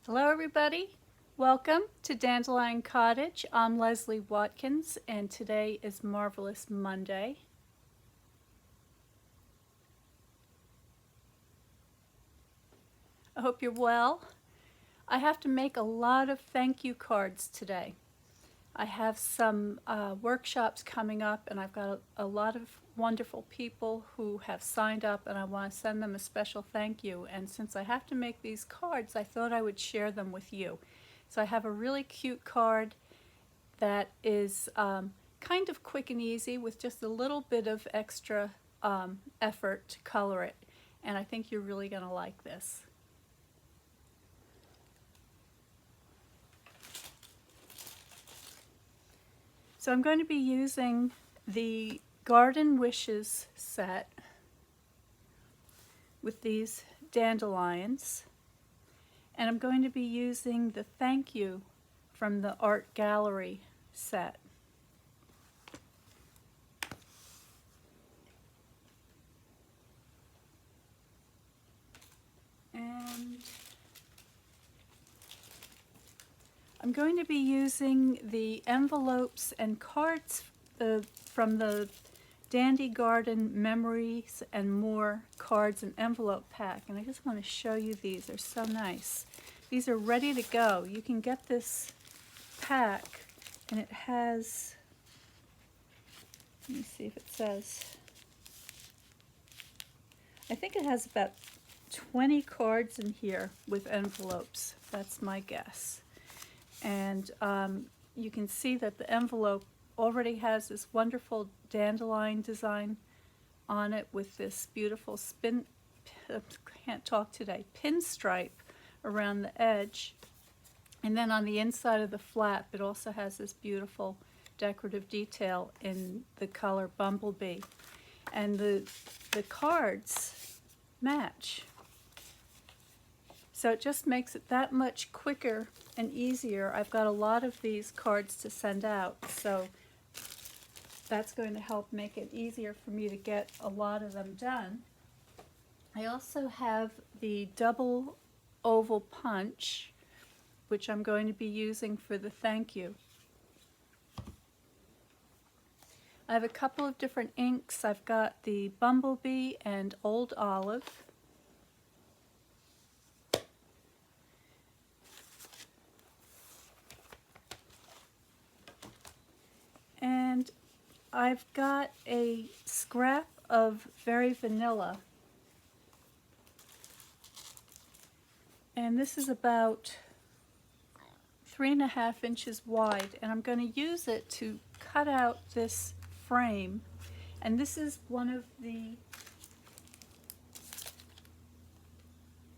Hello everybody, welcome to Dandelion Cottage. I'm Leslie Watkins and today is Marvelous Monday. I hope you're well. I have to make a lot of thank you cards today. I have some workshops coming up and I've got a lot of wonderful people who have signed up and I want to send them a special thank you. And since I have to make these cards, I thought I would share them with you. So I have a really cute card that is kind of quick and easy with just a little bit of extra effort to color it. And I think you're really going to like this. So I'm going to be using the Garden Wishes set with these dandelions, and I'm going to be using the Thank You from the Art Gallery set. And I'm going to be using the envelopes and cards from the Dandy Garden Memories and More cards and envelope pack. And I just want to show you these. They're so nice. These are ready to go. You can get this pack and it has, let me see if it says, I think it has about 20 cards in here with envelopes. That's my guess. And you can see that the envelope already has this wonderful dandelion design on it with this beautiful pinstripe around the edge. And then on the inside of the flap, it also has this beautiful decorative detail in the color Bumblebee. And the cards match. So it just makes it that much quicker and easier. I've got a lot of these cards to send out, so that's going to help make it easier for me to get a lot of them done. I also have the double oval punch, which I'm going to be using for the thank you. I have a couple of different inks. I've got the Bumblebee and Old Olive. And I've got a scrap of Very Vanilla. And this is about 3.5 inches wide. And I'm going to use it to cut out this frame. And this is one of the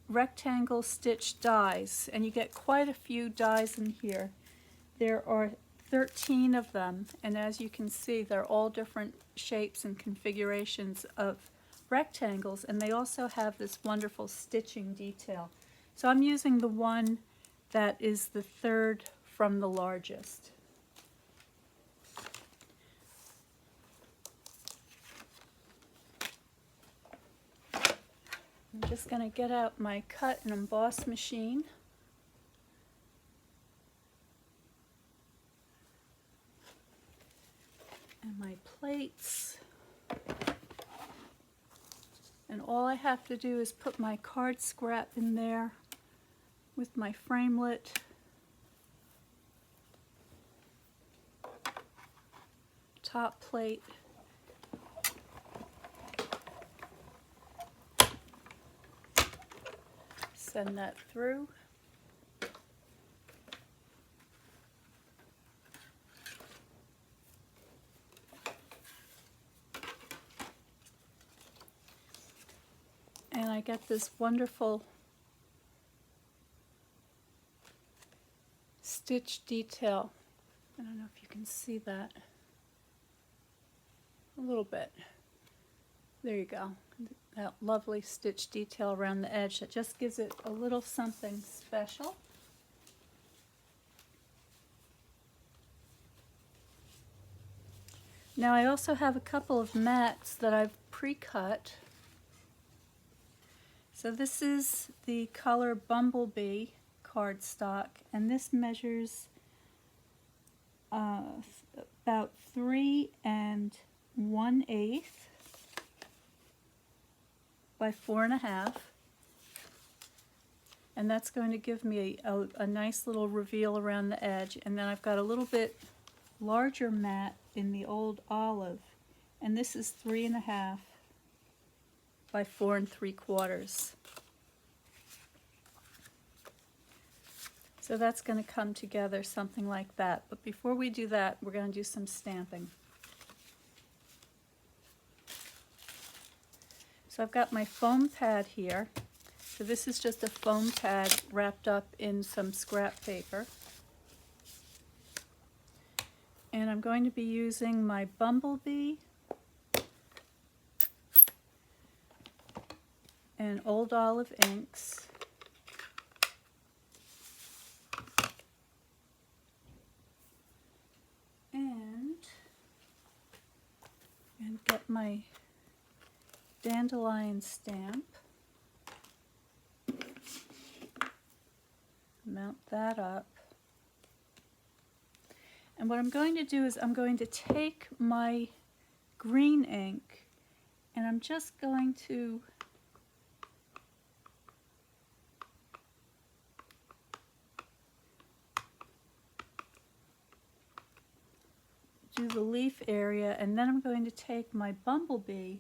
rectangle stitch dies. And you get quite a few dies in here. There are 13 of them, and as you can see, they're all different shapes and configurations of rectangles, and they also have this wonderful stitching detail. So I'm using the one that is the third from the largest. I'm just going to get out my cut and emboss machine. And my plates, and all I have to do is put my card scrap in there with my framelit, top plate, send that through. And I get this wonderful stitch detail. I don't know if you can see that. A little bit. There you go. That lovely stitch detail around the edge that just gives it a little something special. Now I also have a couple of mats that I've pre-cut. So this is the color Bumblebee cardstock, and this measures about 3 1/8 by 4.5, and that's going to give me a nice little reveal around the edge. And then I've got a little bit larger mat in the old olive, and this is 3.5 by 4 3/4. So that's going to come together something like that. But before we do that, we're going to do some stamping. So I've got my foam pad here. So this is just a foam pad wrapped up in some scrap paper. And I'm going to be using my Bumblebee and Old Olive inks. And get my Dandelion stamp. Mount that up. And what I'm going to do is I'm going to take my green ink and I'm just going to do the leaf area, and then I'm going to take my Bumblebee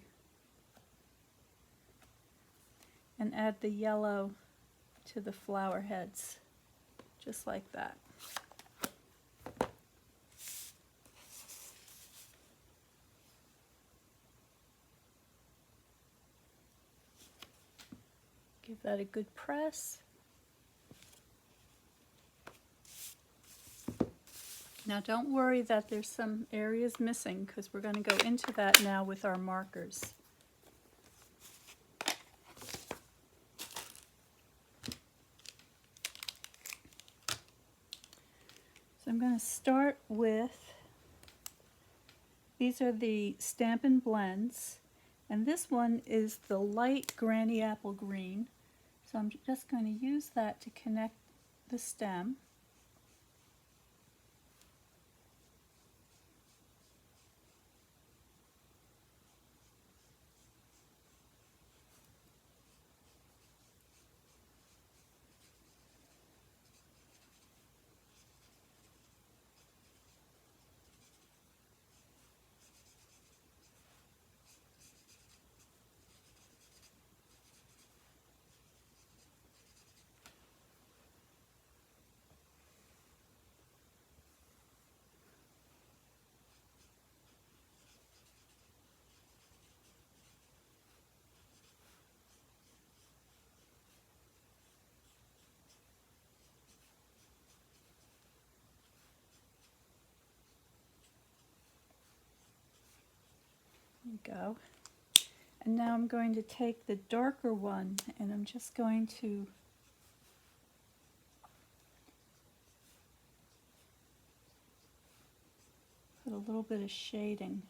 and add the yellow to the flower heads, just like that. Give that a good press. Now don't worry that there's some areas missing, because we're going to go into that now with our markers. So I'm going to start with, these are the Stampin' Blends, and this one is the light Granny Apple Green. So I'm just going to use that to connect the stem. There you go. And now I'm going to take the darker one and I'm just going to put a little bit of shading.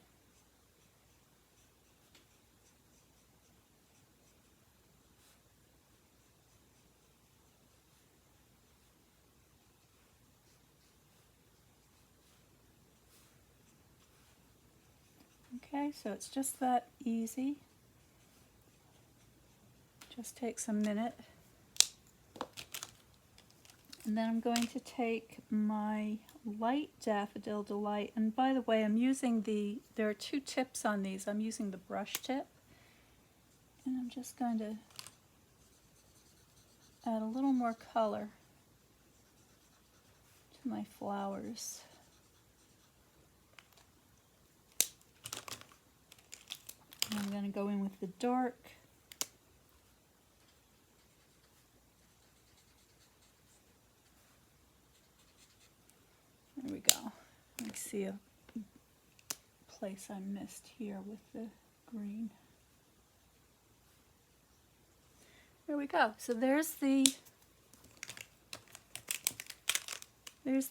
Okay, so it's just that easy. Just takes a minute. And then I'm going to take my light Daffodil Delight, and by the way, I'm using there are 2 tips on these. I'm using the brush tip, and I'm just going to add a little more color to my flowers. And I'm going to go in with the dark. There we go. I see a place I missed here with the green. There we go. So there's the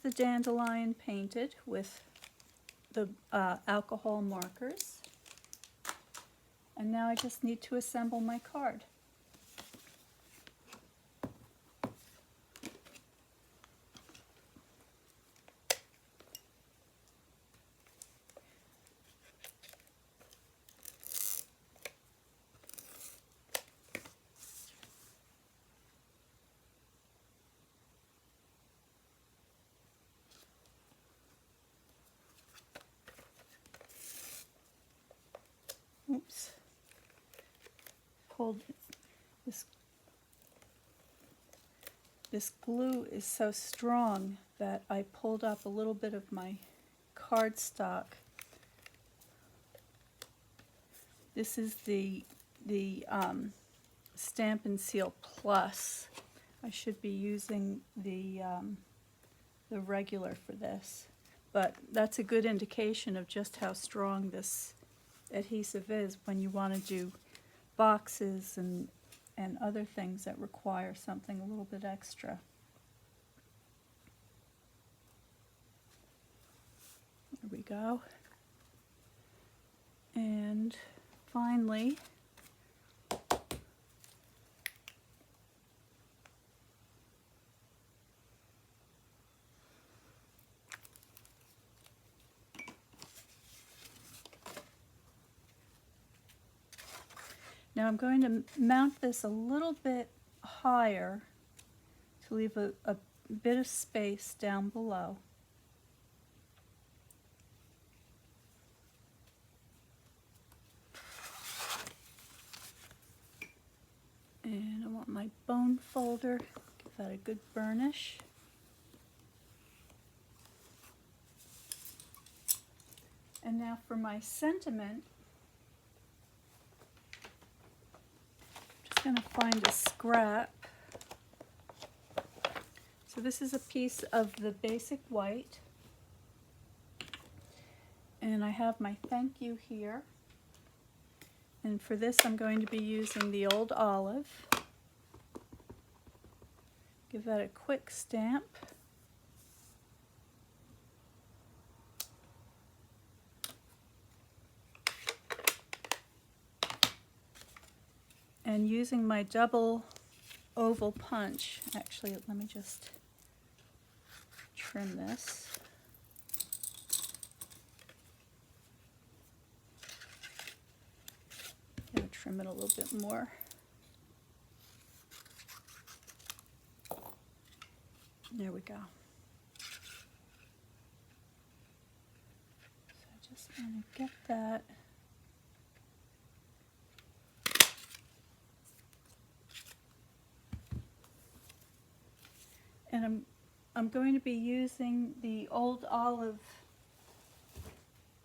dandelion painted with the alcohol markers. And now I just need to assemble my card. pulled this. This glue is so strong that I pulled up a little bit of my cardstock. This is the Stamp and Seal Plus. I should be using the regular for this, but that's a good indication of just how strong this adhesive is when you want to do boxes and other things that require something a little bit extra. There we go. And finally, now I'm going to mount this a little bit higher to leave a bit of space down below. And I want my bone folder, give that a good burnish. And now for my sentiment, I'm just going to find a scrap. So this is a piece of the basic white. And I have my thank you here. And for this I'm going to be using the old olive. Give that a quick stamp. And using my double oval punch, actually let me just trim this. Gonna trim it a little bit more. There we go. So I just want to get that. And I'm going to be using the old olive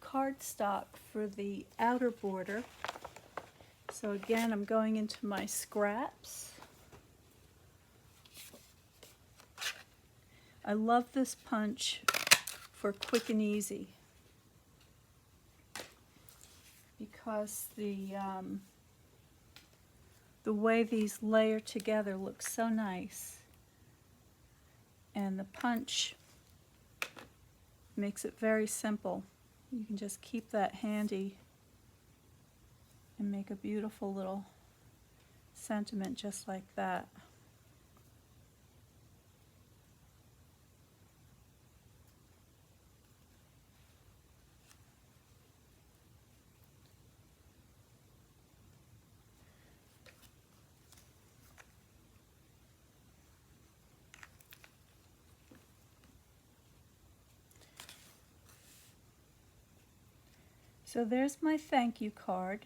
cardstock for the outer border. So again, I'm going into my scraps. I love this punch for quick and easy because the way these layer together looks so nice, and the punch makes it very simple. You can just keep that handy and make a beautiful little sentiment just like that. So there's my thank you card,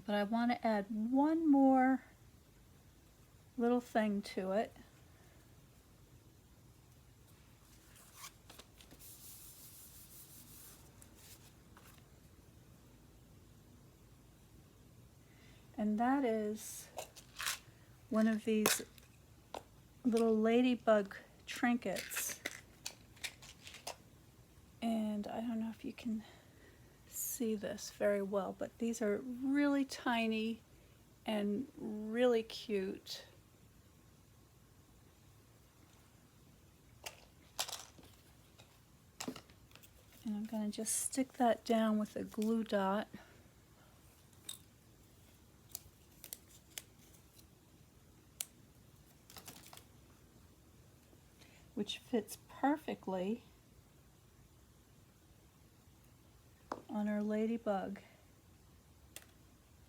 but I want to add one more little thing to it. And that is one of these little ladybug trinkets. And I don't know if you can see this very well, but these are really tiny and really cute. And I'm going to just stick that down with a glue dot. Which fits perfectly on our ladybug.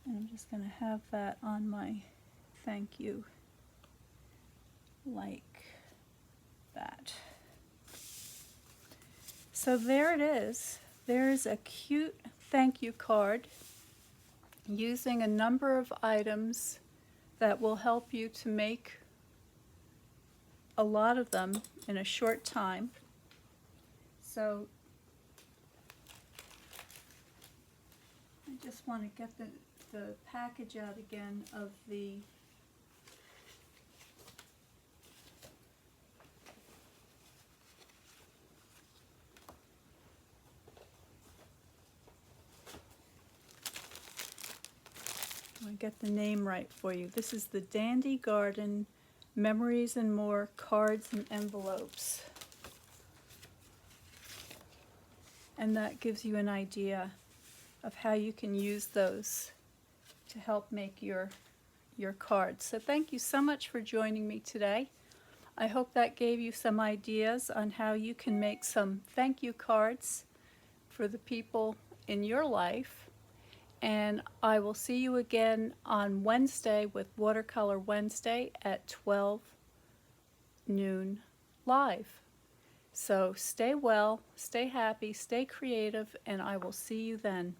And I'm just going to have that on my thank you like that. So there it is. There's a cute thank you card. using a number of items that will help you to make a lot of them in a short time. So I just want to get the package out again of the get the name right for you. This is the Dandy Garden Memories and More Cards and Envelopes. And that gives you an idea of how you can use those to help make your cards. So thank you so much for joining me today. I hope that gave you some ideas on how you can make some thank you cards for the people in your life. And I will see you again on Wednesday with Watercolor Wednesday at 12 noon live. So stay well, stay happy, stay creative, and I will see you then.